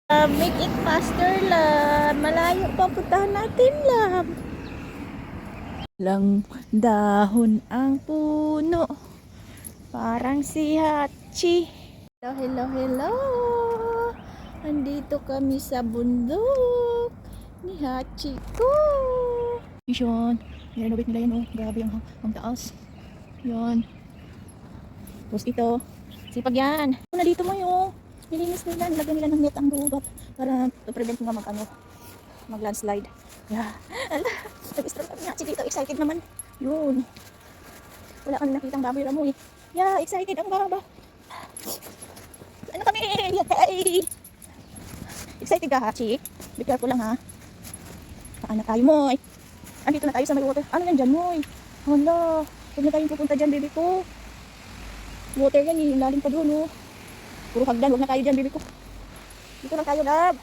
Make it faster, love. Malayo pa puntahan natin, love. Lang dahon ang puno. Parang si Hachi. Hello, hello, hello. Andito kami sa bundok ni Hachi ko. Yun. Nirenovate nila yan, oh. Grabe ang taas. Yan. Tapos ito. Sipag yan. Una dito mo yung nilinis nila. Nilagyan nila ng net ang gubat para to prevent nga mag-landslide. Yeah. Nag-stress kami Hachi dito. Excited naman. Yun. Wala kami nakitang baboy ramo eh. Yeah, excited ang baba. Ano kami? Yay! Excited ka, Hachi? Be careful lang, ha? Saan na tayo, Moy? Andito na tayo sa may water. Ano yan dyan, Moy? Hala, huwag na tayong pupunta dyan, baby ko. Water yan, yung lalim pa doon, oh. Puro hagdan, huwag na tayo dyan, baby ko. Dito lang tayo, love.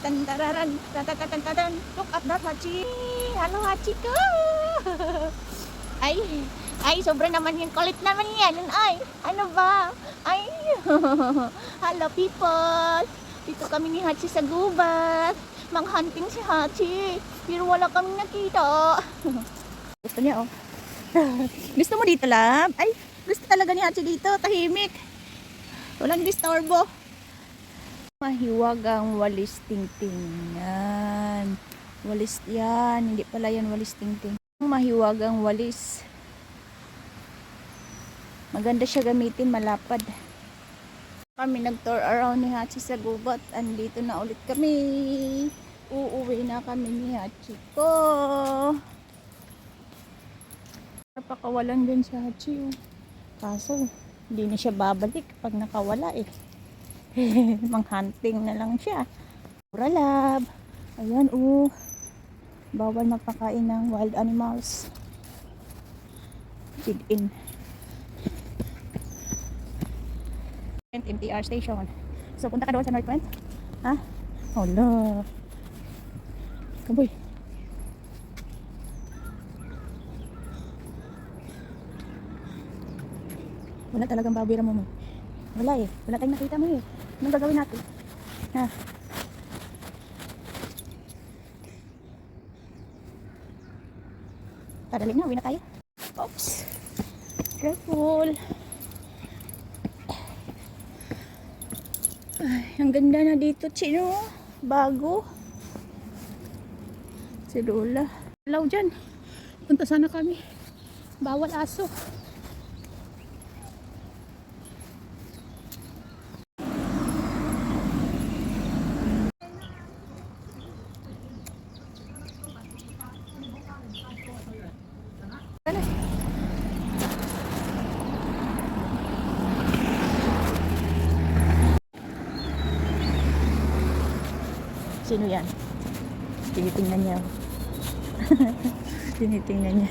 Tantararan, tatatatantaran. Look at that, Hachi. Hello, Hachi ko. Ay, sobra naman yung kulit naman yan. Ay, ano ba? Ay, hello people. Dito kami ni Hachi sa gubat. Mang-hunting si Hachi. Pero wala kami nakita. Gusto niya, oh. Gusto mo dito, love? Ay, gusto talaga ni Hachi dito. Tahimik. Walang disturbo. Mahiwagang walis tingting. Yan. Walis yan. Hindi pala yan walis tingting. Mahiwagang walis. Maganda siya gamitin, malapad. Kami nag-tour around ni Hachi sa gubat. Andito na ulit kami. Uuwi na kami ni Hachi ko. Napakawalan din si Hachi, oh. Kaso, hindi na siya babalik pag nakawala eh. Mang-hunting na lang siya. Pura love. Ayan, oh. Bawal magpakain ng wild animals. Feed in. MTR station. So, punta ka doon sa North Point? Ha? Hala. Kaboy. Wala talagang baboy ramo mo. Wala eh. Wala tayong nakita mo eh. Anong gagawin natin? Ha? Tadali na. Uwi na tayo. Oops. Careful. Ay, ang ganda na dito, Chino. Bago. Si Lola. Alaw dyan. Punta sana kami. Bawal aso. Sino yan? Tinitingnan niya. Tinitingnan niya.